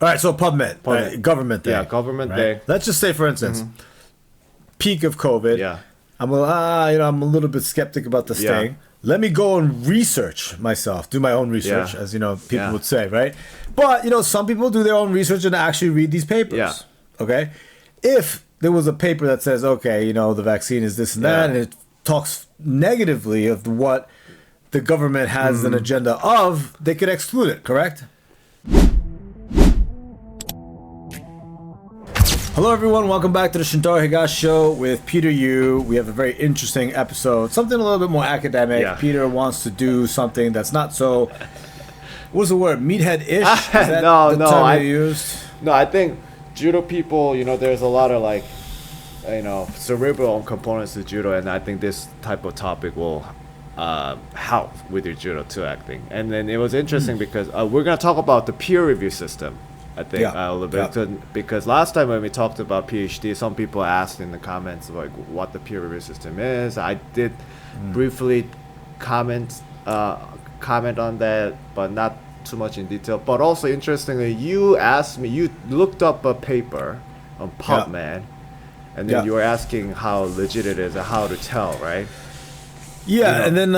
All right, so PubMed, government day. Yeah, government right? day. Let's just say, for instance, peak of COVID. Yeah. I'm a little bit skeptic about this thing. Let me go and research myself, do my own research, as people would say, right? But some people do their own research and actually read these papers. Yeah. Okay. If there was a paper that says, okay, the vaccine is this and that, and it talks negatively of what the government has an agenda of, they could exclude it, correct? Hello everyone, welcome back to the Shintaro Higashi Show with Peter Yu. We have a very interesting episode, something a little bit more academic. Yeah. Peter wants to do something that's not so, what's the word, meathead-ish? Is that No, term you used? No, I think judo people, there's a lot of cerebral components to judo, and I think this type of topic will help with your judo too, I think. And then it was interesting because we're going to talk about the peer review system, I think, a little bit. Because last time when we talked about PhD, some people asked in the comments like what the peer review system is. I did briefly comment on that, but not too much in detail. But also interestingly, you looked up a paper on PubMed, and then you were asking how legit it is and how to tell, right? Yeah, and then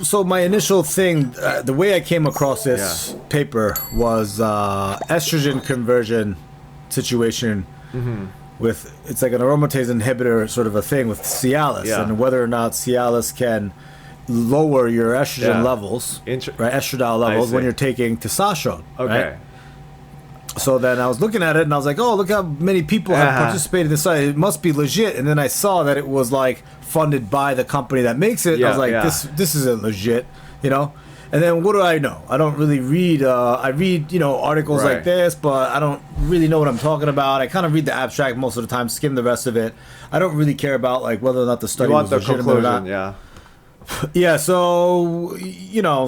so my initial thing, the way I came across this paper was estrogen conversion situation with, it's like an aromatase inhibitor sort of a thing with Cialis, and whether or not Cialis can lower your estrogen levels, right, estradiol levels when you're taking testosterone. Okay. Right? So then I was looking at it and I was like, oh, look how many people have participated in this site. It must be legit. And then I saw that it was like funded by the company that makes it. I was like, this isn't legit, And then what do I know? I don't really read. I read, articles like this, but I don't really know what I'm talking about. I kind of read the abstract most of the time, skim the rest of it. I don't really care about like whether or not the study was legitimate or not. Yeah, so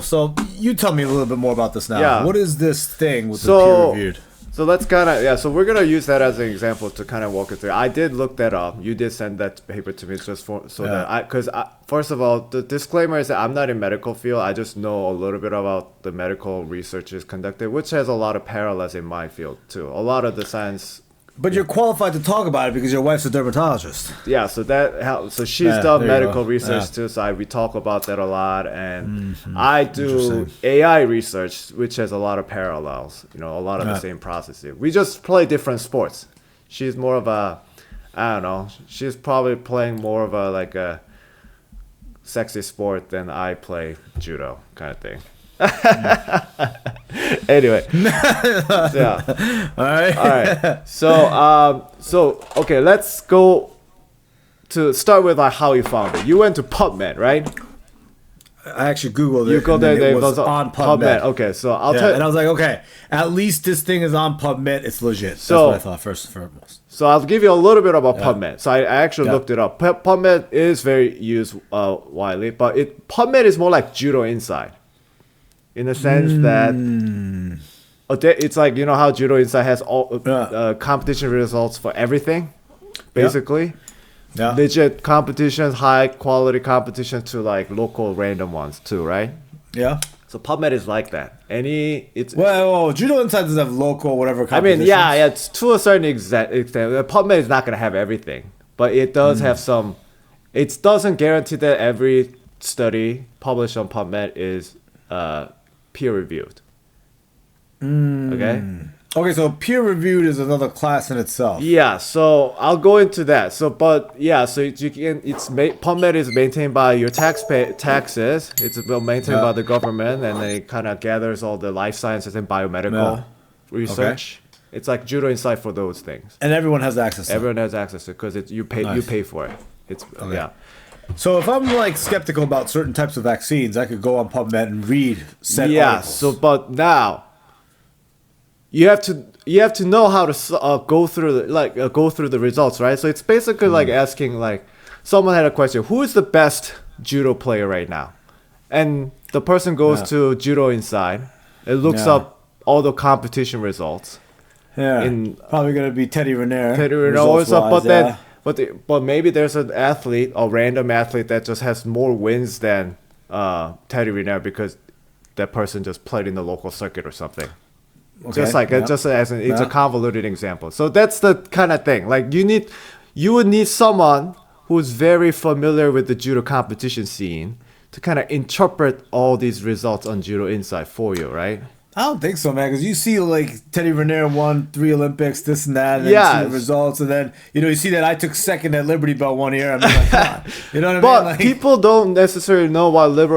so you tell me a little bit more about this now. Yeah. What is this thing with the peer reviewed? So let's kind of so we're gonna use that as an example to kind of walk it through. I did look that up. You did send that paper to me just that first of all, the disclaimer is that I'm not in medical field. I just know a little bit about the medical research is conducted, which has a lot of parallels in my field too. A lot of the science. But you're qualified to talk about it because your wife's a dermatologist. Yeah, so that helps. So she's done medical research too, so we talk about that a lot. And I do AI research, which has a lot of parallels, a lot of the same processes. We just play different sports. She's more of she's probably playing more of a sexy sport than I play judo kind of thing. Anyway, all right. So okay, let's go to start with how you found it. You went to PubMed, right? I actually Googled it. You go there. It was on PubMed. Okay, so I'll tell you. And I was like, okay, at least this thing is on PubMed. It's legit. That's what I thought first and foremost. So I'll give you a little bit about PubMed. So I actually looked it up. PubMed is very used widely, but PubMed is more like Judo Inside. In the sense that it's like, how Judo Inside has all competition results for everything, basically. Legit competitions, high quality competition to like local random ones too, right? Yeah. So PubMed is like that. Judo Inside doesn't have local whatever competitions. It's to a certain extent. PubMed is not going to have everything, but it does have some. It doesn't guarantee that every study published on PubMed is peer reviewed. Okay, so peer reviewed is another class in itself. Yeah, so I'll go into that. PubMed is maintained by your taxes. It's maintained by the government, and then it kind of gathers all the life sciences and biomedical research. Okay. It's like Judo Insight for those things. And everyone has access to it. Everyone has access to it because you pay for it. So if I'm like skeptical about certain types of vaccines, I could go on PubMed and read said articles. But now you have to know how to go through the results, right? So it's basically like asking someone had a question, who is the best judo player right now? And the person goes to Judo Inside. It looks up all the competition results. Yeah, probably gonna be Teddy Riner. But maybe there's a random athlete that just has more wins than Teddy Riner because that person just played in the local circuit or something. Okay. Just as it's a convoluted example. So that's the kind of thing. Like you would need someone who's very familiar with the judo competition scene to kind of interpret all these results on Judo Insight for you, right? I don't think so, man. Because you see, like Teddy Raniere won 3 Olympics, this and that, and then you see the results, and then you see that I took second at Liberty Bell one year. I mean, like, come on. You know what I mean? But like, people don't necessarily know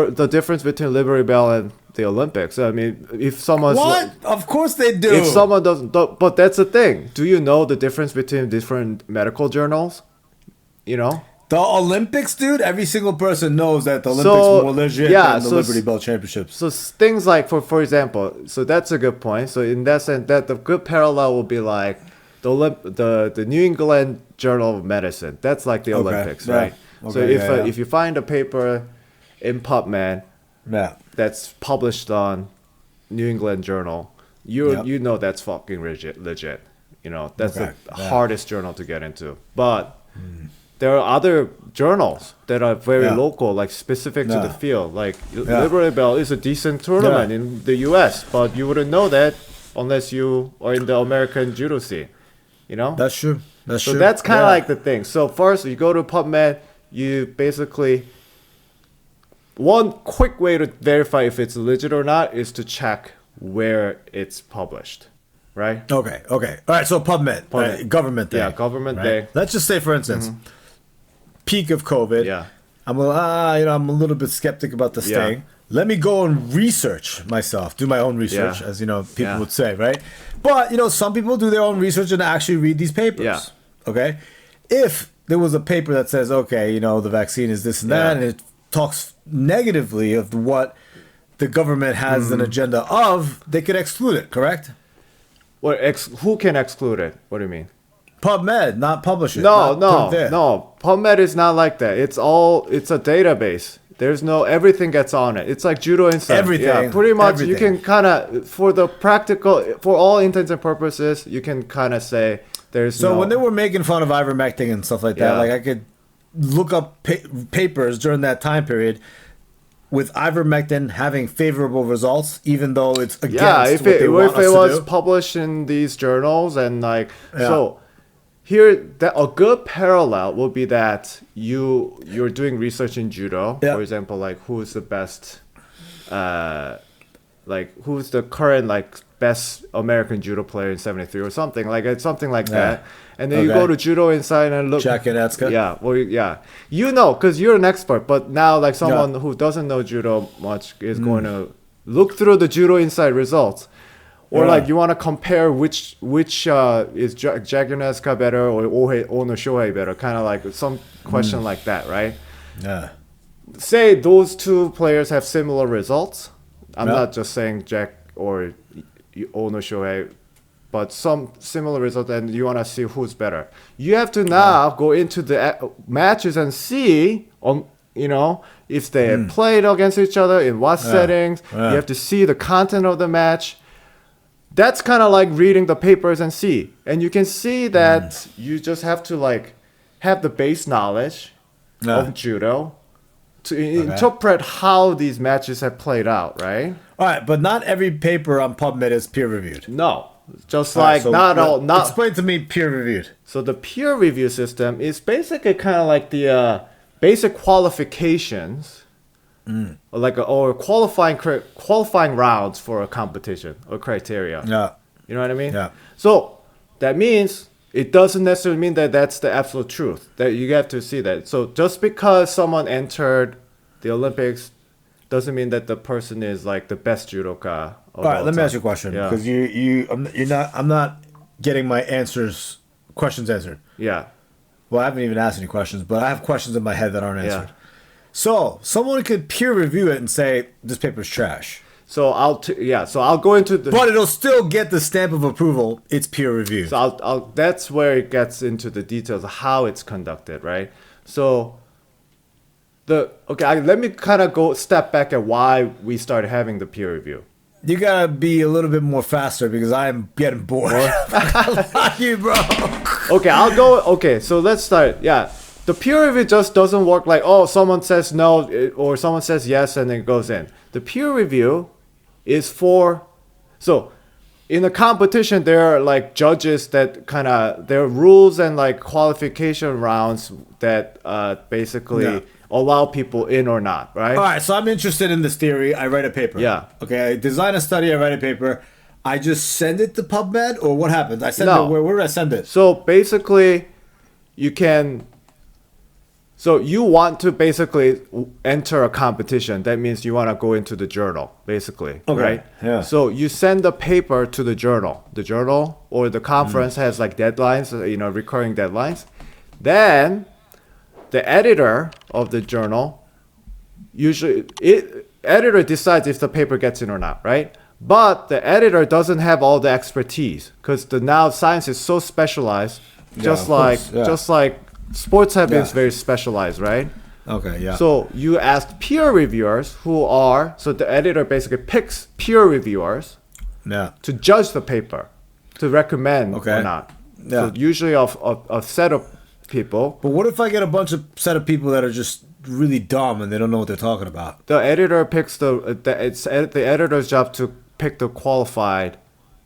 the difference between Liberty Bell and the Olympics. I mean, if someone's of course they do. If someone doesn't, but that's the thing. Do you know the difference between different medical journals? You know. The Olympics, dude, every single person knows that the Olympics are more legit than the Liberty Bell Championships. So things like, for example, so that's a good point. So in that sense, that the good parallel will be like the New England Journal of Medicine. That's like the Olympics, right? Okay, so if you find a paper in PubMed that's published on New England Journal, you know that's fucking legit. You know, that's the hardest journal to get into. But there are other journals that are very local, like specific to the field. Like Liberty Bell is a decent tournament in the U.S., but you wouldn't know that unless you are in the American judo scene. You know? That's true. So that's kind of like the thing. So first, you go to PubMed, you basically... One quick way to verify if it's legit or not is to check where it's published. Right? Okay. All right, so PubMed. Government day. Yeah, government day. Let's just say, for instance... peak of COVID. Yeah. I'm a little bit skeptic about this thing. Let me go and research myself, do my own research, as people would say, right? But some people do their own research and actually read these papers. Yeah. Okay. If there was a paper that says, okay, the vaccine is this and that, and it talks negatively of what the government has an agenda of, they could exclude it. Correct? Well, who can exclude it? What do you mean? PubMed, not publish it. No. PubMed is not like that. It's a database. There's everything gets on it. It's like Judo Insight. Everything. Yeah, pretty much. Everything. You can kind of, for all intents and purposes, you can kind of say there's So when they were making fun of ivermectin and stuff like that, like I could look up papers during that time period with ivermectin having favorable results, even though it's against what they want us to do. If it was published in these journals and so... Here, a good parallel will be that you're doing research in judo. For example, like who's the best, who's the current best American judo player in '73 or something like that. And then you go to Judo Insight and look. Jack and Etsuka. Yeah, because you're an expert. But now, someone who doesn't know judo much is going to look through the Judo Insight results. Or you want to compare which is Jaguar better or Ono Shohei better, kind of like some question like that, right? Yeah. Say those two players have similar results. I'm not just saying Jack or Ono Shohei, but some similar results, and you want to see who's better. You have to now go into the matches and see if they have played against each other in what settings. You have to see the content of the match. That's kind of like reading the papers and see. And you can see that you just have to have the base knowledge of judo to interpret how these matches have played out, right? All right, but not every paper on PubMed is peer reviewed. No. Just explain to me peer reviewed. So the peer review system is basically kind of like the basic qualifications or qualifying rounds for a competition or criteria. Yeah. You know what I mean? Yeah. So that means it doesn't necessarily mean that that's the absolute truth. That you have to see that. So just because someone entered the Olympics doesn't mean that the person is the best judoka. All right, let me ask you a question because I'm not getting my questions answered. Yeah. Well, I haven't even asked any questions, but I have questions in my head that aren't answered. So someone could peer review it and say this paper's trash. So I'll go into the. But it'll still get the stamp of approval. It's peer reviewed. So that's where it gets into the details of how it's conducted, right? So let me kind of step back at why we started having the peer review. You gotta be a little bit more faster because I'm getting bored. You, bro. Okay, I'll go. Okay, so let's start. Yeah. The peer review just doesn't work someone says no or someone says yes and then it goes in. The peer review is in a competition, there are like judges that there are rules and like qualification rounds that basically allow people in or not, right? All right, so I'm interested in this theory. I write a paper. Yeah. Okay, I design a study, I write a paper. I just send it to PubMed, or what happens? I send it, where do I send it? So basically, you can... So you want to basically enter a competition. That means you want to go into the journal, basically, right? Yeah. So you send the paper to the journal. The journal or the conference has like deadlines, recurring deadlines. Then the editor of the journal, editor decides if the paper gets in or not, right? But the editor doesn't have all the expertise because now science is so specialized, just like sports have been very specialized, right? Okay, yeah. So you ask peer reviewers so the editor basically picks peer reviewers to judge the paper, to recommend or not. Yeah. So usually a set of people. But what if I get a set of people that are just really dumb and they don't know what they're talking about? The editor picks it's the editor's job to pick the qualified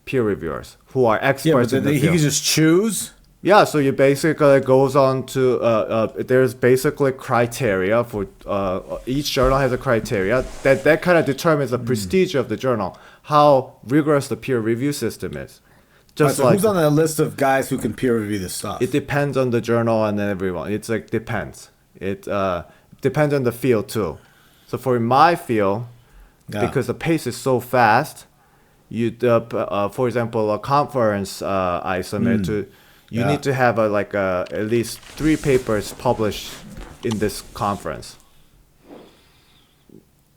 peer reviewers who are experts in the field. He can just choose? Yeah, so you basically goes on to there's basically criteria for each journal has a criteria that kind of determines the prestige of the journal, how rigorous the peer review system is. So who's on that list of guys who can peer review this stuff? It depends on the journal and everyone. It's like depends. It depends on the field too. So for my field, because the pace is so fast, for example, a conference I submit to. You need to have at least 3 papers published in this conference.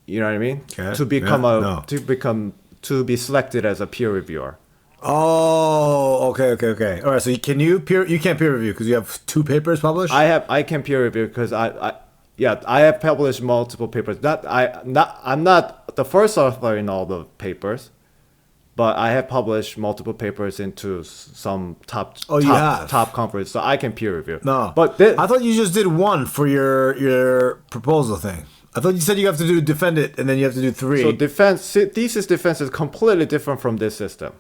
You know what I mean? Okay. To be selected as a peer reviewer. Oh, okay. All right, so you can't peer review because you have 2 papers published? I can peer review because I have published multiple papers. I'm not the first author in all the papers. But I have published multiple papers into some top conference, so I can peer review. No, but I thought you just did 1 for your proposal thing. I thought you said you have to defend it, and then you have to do 3. So thesis defense is completely different from this system.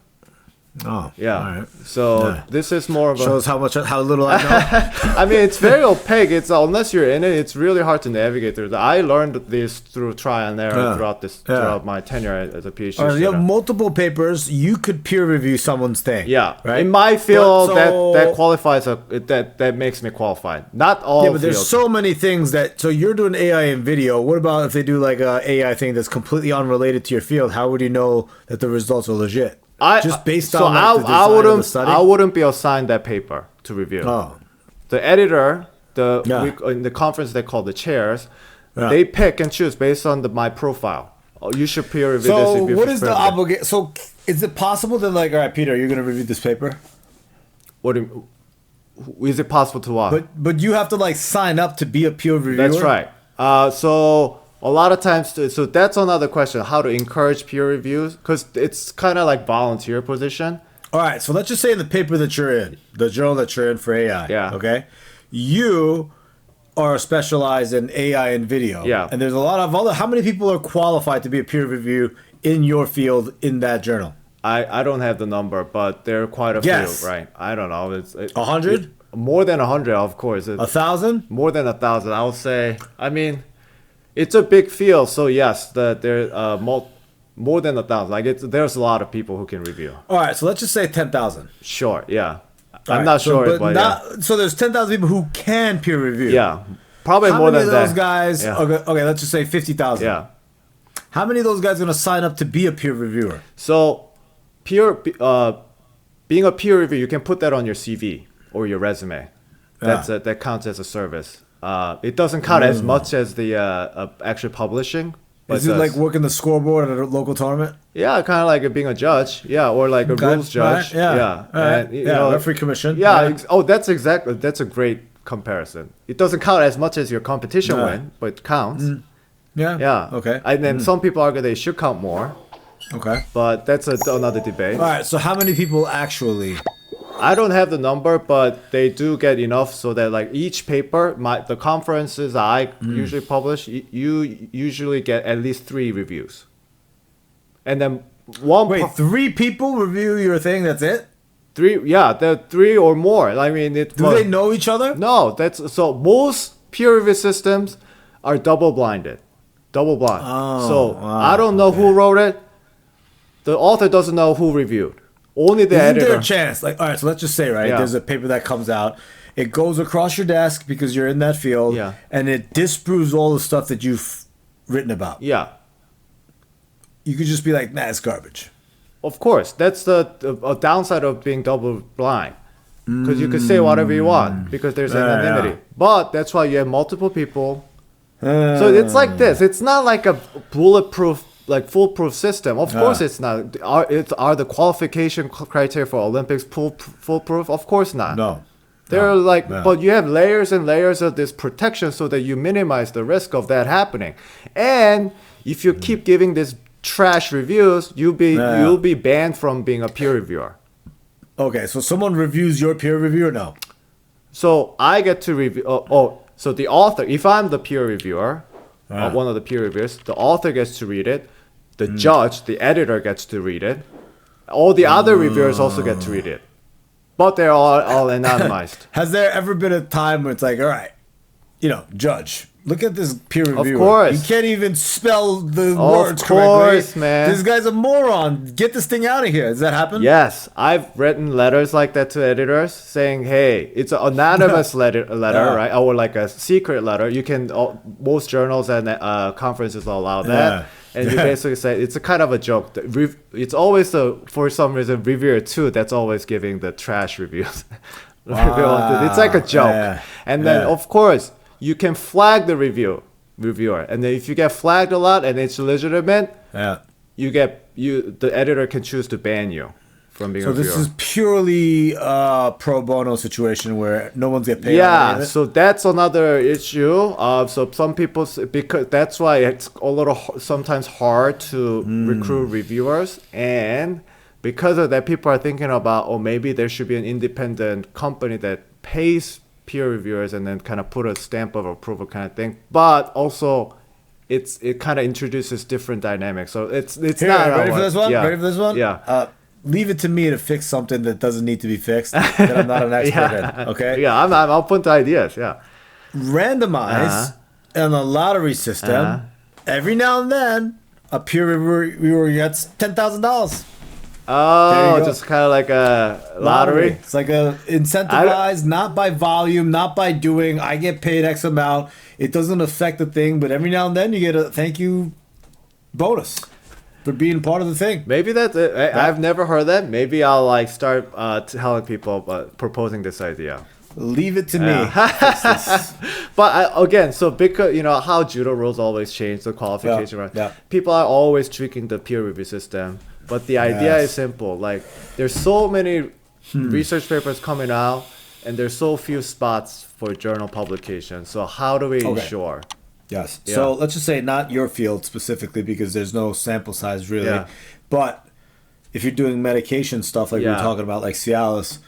Oh, yeah. All right. So this is more of shows how little I know. I mean, it's very opaque. It's unless you're in it, it's really hard to navigate through. I learned this through trial and error throughout my tenure as a PhD student. You have multiple papers. You could peer review someone's thing. Yeah, right. In my field, that qualifies. That makes me qualified. Not all. Yeah, but there's so many things that. So you're doing AI in video. What about if they do like a AI thing that's completely unrelated to your field? How would you know that the results are legit? Just based on the design of the study? I wouldn't be assigned that paper to review. Oh. The editor, in the conference they call the chairs, they pick and choose based on my profile. Oh, you should peer review this. So what is the obligation? So is it possible that all right, Peter, you're going to review this paper? What do you, is it possible to what? But you have to sign up to be a peer reviewer? That's right. So a lot of times, so that's another question, how to encourage peer reviews, because it's kind of like volunteer position. All right, so let's just say in the paper that you're in, the journal that you're in for AI, okay? You are specialized in AI and video. Yeah. And there's a lot of how many people are qualified to be a peer review in your field in that journal? I don't have the number, but there are quite a few, right? I don't know. 100? More than 100, of course. 1,000? More than 1,000, I would say. I mean... It's a big field, so yes, there more than 1,000. There's a lot of people who can review. All right, so let's just say 10,000. Sure, yeah. I'm not sure, but so there's 10,000 people who can peer review. Yeah, probably more than that. How many of those guys? Yeah. Okay, let's just say 50,000. Yeah. How many of those guys are going to sign up to be a peer reviewer? So, being a peer reviewer, you can put that on your CV or your resume. That counts as a service. It doesn't count as much as the actual publishing. Is it like working the scoreboard at a local tournament? Yeah, kind of like being a judge. Yeah, or like a rules judge. Right, yeah. And, referee commission. Yeah. Right. That's a great comparison. It doesn't count as much as your competition win, but it counts. Yeah. Yeah. Okay. And then some people argue they should count more. Okay. But that's another debate. All right. So how many people actually? I don't have the number, but they do get enough so that each paper, the conferences I usually publish, you usually get at least 3 reviews. And then 3 people review your thing. That's it. 3, yeah, there are 3 or more. I mean, do they know each other? No, so most peer review systems are double blind. So I don't know who wrote it. The author doesn't know who reviewed. Only the editor. Isn't there a chance? Like, all right, so let's just say, right, there's a paper that comes out. It goes across your desk because you're in that field, and it disproves all the stuff that you've written about. Yeah. You could just be like, nah, it's garbage. Of course. That's the downside of being double blind. Because you could say whatever you want because there's anonymity. Yeah. But that's why you have multiple people. So it's like this. It's not like a bulletproof, like foolproof system. Of course it's not. Are the qualification criteria for Olympics foolproof? Of course not. No. They're but you have layers and layers of this protection so that you minimize the risk of that happening. And if you keep giving this trash reviews, you'll be banned from being a peer reviewer. Okay, so someone reviews your peer review or no? So I get to review. So the author, if I'm the peer reviewer, one of the peer reviewers, the author gets to read it. The judge, the editor gets to read it. All the other reviewers also get to read it. But they're all anonymized. Has there ever been a time where it's like, all right, judge, look at this peer reviewer. Of course. He can't even spell the words correctly. Of course, man. This guy's a moron. Get this thing out of here. Does that happen? Yes. I've written letters like that to editors saying, hey, it's an anonymous letter, right? Or like a secret letter. You can, most journals and conferences allow that. Yeah. And you basically say, it's a kind of a joke. It's always, for some reason, reviewer 2 that's always giving the trash reviews. It's like a joke. Yeah. And then, of course, you can flag the reviewer, and then if you get flagged a lot and it's legitimate, the editor can choose to ban you from being a reviewer. So this is purely pro bono situation where no one's get paid. Yeah, so that's another issue. So some people, because that's why it's a little sometimes hard to recruit reviewers, and because of that, people are thinking about, maybe there should be an independent company that pays peer reviewers and then kind of put a stamp of approval kind of thing. But also it kind of introduces different dynamics. So it's Here, not ready for this one? Yeah. Ready for this one? Yeah. Leave it to me to fix something that doesn't need to be fixed that I'm not an expert in. Okay? Yeah, I'm open to ideas. Yeah. Randomize in a lottery system. Every now and then a peer reviewer gets $10,000. Oh, just kind of like a lottery. It's like a incentivized, not by volume, not by doing. I get paid X amount. It doesn't affect the thing, but every now and then you get a thank you bonus for being part of the thing. Maybe that's it. I've never heard that. Maybe I'll start telling people about proposing this idea. Leave it to me. But again, so because how judo rules always change the qualification, right? Yeah. People are always tweaking the peer review system. But the idea is simple. Like, there's so many research papers coming out, and there's so few spots for journal publication. So how do we ensure? Yes. Yeah. So let's just say not your field specifically because there's no sample size really. Yeah. But if you're doing medication stuff like we were talking about, like Cialis,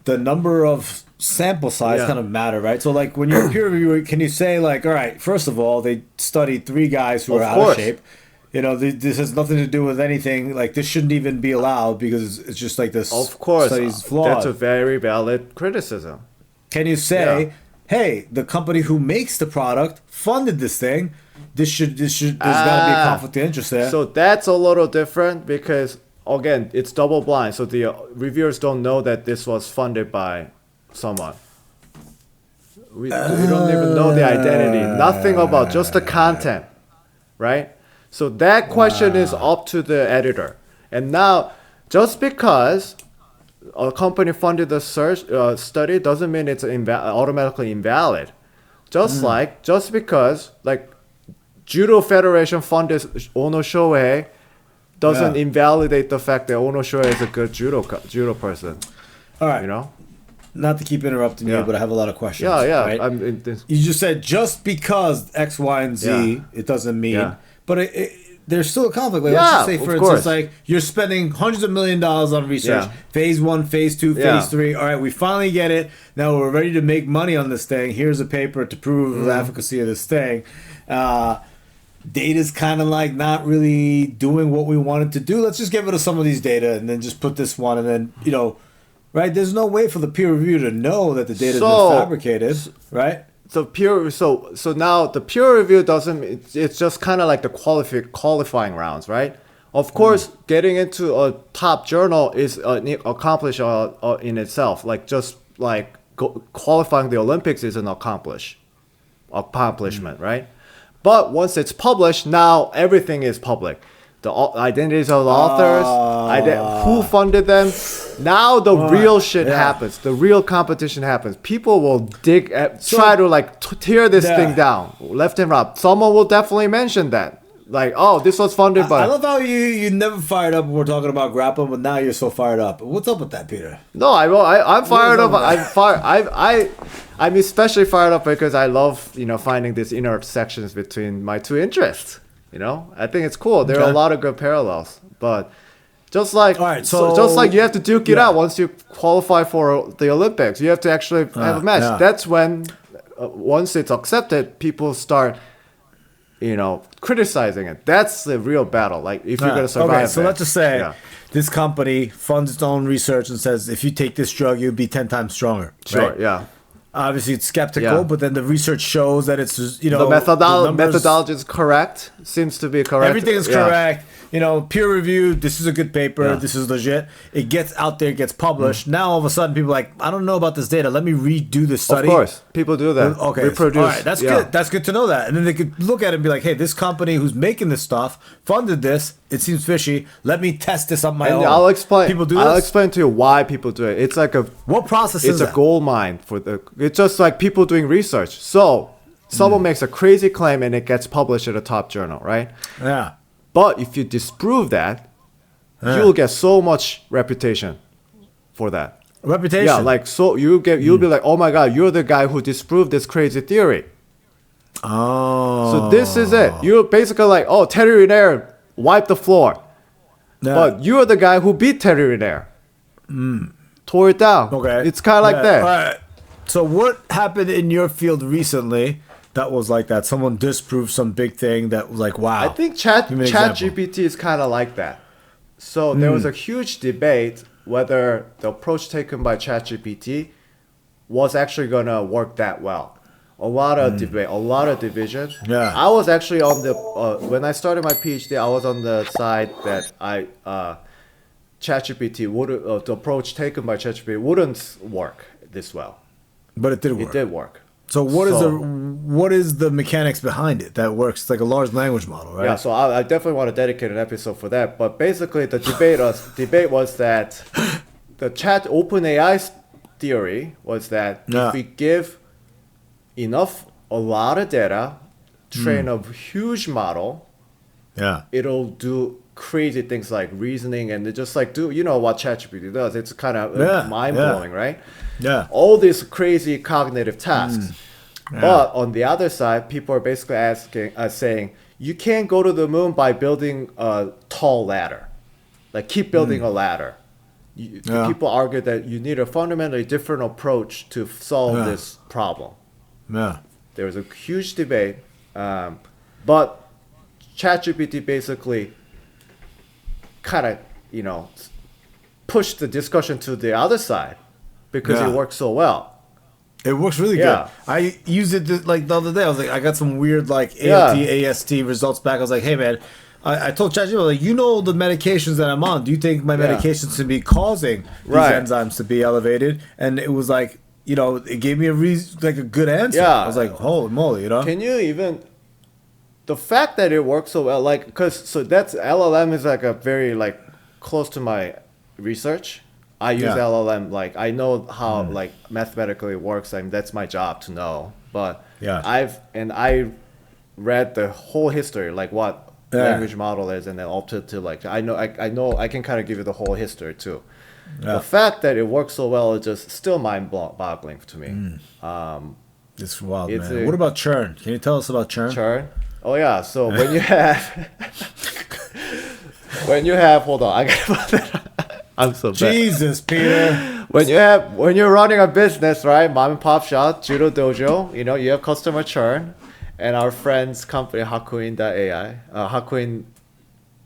the number of sample size kind of matter, right? So like when you're a peer reviewer, can you say like, all right, first of all, they studied 3 guys who are out of shape. This has nothing to do with anything. Like, this shouldn't even be allowed because it's just like this. Of course, study's flawed. That's a very valid criticism. Can you say, hey, the company who makes the product funded this thing? There's got to be a conflict of interest there. So that's a little different because, again, it's double blind. So the reviewers don't know that this was funded by someone. We don't even know the identity. Nothing about, just the content, right? So that question is up to the editor. And now, just because a company funded the study doesn't mean it's automatically invalid. Just because Judo Federation funded Ono Shohei doesn't invalidate the fact that Ono Shohei is a good judo person. All right. Not to keep interrupting you, but I have a lot of questions. Yeah. Right? You just said just because X, Y, and Z, it doesn't mean... Yeah. But there's still a conflict. Like, let's just say, for instance, like you're spending hundreds of $millions on research. Yeah. Phase 1, Phase 2, Phase 3. All right, we finally get it. Now we're ready to make money on this thing. Here's a paper to prove the efficacy of this thing. data's kind of like not really doing what we want it to do. Let's just get rid of some of these data and then just put this one, and then, you know, right? There's no way for the peer review to know that the data's been fabricated, right? So now the peer review doesn't. It's just kind of like the qualifying rounds, right? Of course, getting into a top journal is an accomplishment in itself. Like just like qualifying the Olympics is an accomplishment, right? But once it's published, now everything is public. The identities of the authors, who funded them. Now the real shit happens. The real competition happens. People will try to like tear this thing down, left and right. Someone will definitely mention that. Like, oh, this was funded by... I love how you never fired up when we're talking about grappling, but now you're so fired up. What's up with that, Peter? No, I'm fired up. I'm especially fired up because I love, you know, finding these intersections between my two interests. You know, I think it's cool. There are a lot of good parallels, but just like just like you have to duke it out once you qualify for the Olympics, you have to actually have a match. That's when once it's accepted, people start, you know, criticizing it. That's the real battle. Like if you're gonna survive. Okay, so let's just say this company funds its own research and says if you take this drug, you'll be 10 times stronger. Sure. Right? Yeah. Obviously, it's skeptical, but then the research shows that it's, you know, the methodology is correct. Seems to be correct. Everything is correct. You know, peer reviewed. This is a good paper. This is legit. It gets out there, gets published. Now all of a sudden, people are like, I don't know about this data. Let me redo the study. Of course, people do that. Okay, reproduce. All right, that's good. That's good to know that. And then they could look at it and be like, hey, this company who's making this stuff funded this. It seems fishy. Let me test this on my own. I'll explain. People do this? I'll explain to you why people do it. It's like what process is that? It's a gold mine for the. It's just like people doing research. So someone makes a crazy claim and it gets published in a top journal, right? Yeah. But if you disprove that, you'll get so much reputation for that. Reputation? Yeah, like so you'll be like, oh my god, you're the guy who disproved this crazy theory. Oh. So this is it. You're basically like, oh, Terry Renair wiped the floor. Yeah. But you're the guy who beat Terry Renair. Tore it down. Okay. It's kind of like that. All right. So what happened in your field recently that was like that? Someone disproved some big thing that was like, wow. I think ChatGPT is kind of like that. So there was a huge debate whether the approach taken by ChatGPT was actually going to work that well. A lot of debate, a lot of division. Yeah. I was actually on the when I started my PhD, I was on the side that ChatGPT would the approach taken by ChatGPT wouldn't work this well. But it did work. It did work. So what is the mechanics behind it that works? It's like a large language model, right? Yeah, so I definitely want to dedicate an episode for that. But basically, the debate was that the OpenAI's theory was that if we give a lot of data, train a huge model, it'll do crazy things like reasoning and just like do what ChatGPT does. It's kind of mind blowing, right? Yeah. All these crazy cognitive tasks. But on the other side, people are basically saying you can't go to the moon by building a tall ladder. Like keep building a ladder. People argue that you need a fundamentally different approach to solve this problem. Yeah. There was a huge debate, but ChatGPT basically kind of, pushed the discussion to the other side because it works so well. It works really good. I used it like the other day. I was like, I got some weird like ALT, AST results back. I was like, hey man, I told ChatGPT, like, the medications that I'm on. Do you think my medications should be causing these enzymes to be elevated? And it was like, it gave me a good answer. Yeah. I was like, holy moly, Can you even... The fact that it works so well, that's LLM is like a very like close to my research. I use LLM, like I know how like mathematically it works. I mean, that's my job to know. But I read the whole history, like what language model is, and then up to like I know I can kind of give you the whole history too. Yeah. The fact that it works so well is just still mind-boggling to me. It's wild, man. What about churn? Can you tell us about churn? Churn? Oh yeah. So when you have, hold on, I gotta. I'm so bad. Jesus, Peter. When you're running a business, right? Mom and pop shop, judo dojo. You have customer churn, And our friend's company, Hakuin.ai. Hakuin,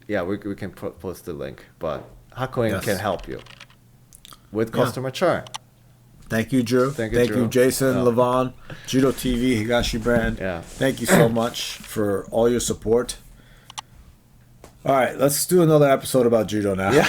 yeah, we can post the link, but Hakuin can help you with customer churn. Thank you, Drew. Thank you, Jason, Levon, Judo TV, Higashi brand. Yeah. Thank you so much for all your support. All right, let's do another episode about judo now. Yeah.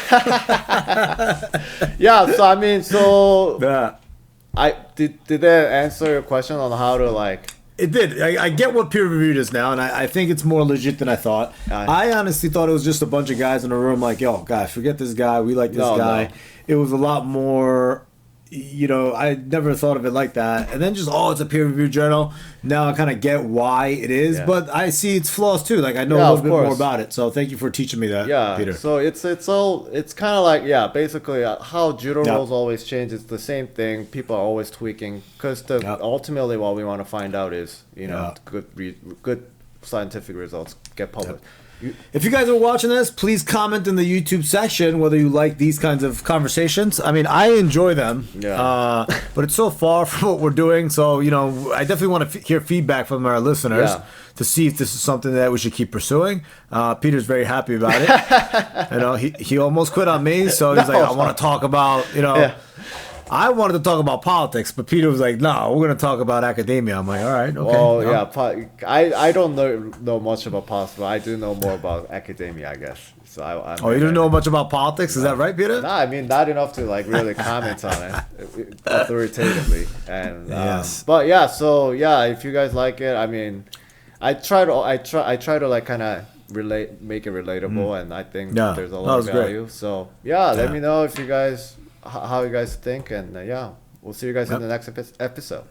I did that answer your question on how to like? It did. I get what peer reviewed is now, and I think it's more legit than I thought. I honestly thought it was just a bunch of guys in a room like, yo, guys, forget this guy. We like this guy. No. It was a lot more. I never thought of it like that. And then just, it's a peer-reviewed journal. Now I kind of get why it is, but I see its flaws too. Like I know a little bit more about it. So thank you for teaching me that, Peter. So it's kind of like, basically how judo rules always change. It's the same thing. People are always tweaking because ultimately what we want to find out is, good scientific results get published. If you guys are watching this, please comment in the YouTube section whether you like these kinds of conversations. I mean, I enjoy them, but it's so far from what we're doing. So, I definitely want to hear feedback from our listeners to see if this is something that we should keep pursuing. Peter's very happy about it. He almost quit on me, so he's like, I want to talk about, I wanted to talk about politics, but Peter was like, no, we're going to talk about academia. I'm like, all right, okay. Well, I don't know much about politics, but I do know more about academia, I guess. So you don't know much about politics? Is that right, Peter? No, I mean, not enough to like really comment on it authoritatively. And but if you guys like it, I mean, I try to like kind of make it relatable, and I think there's a lot of value. Great. So let me know if you guys. How you guys think, and we'll see you guys in the next episode.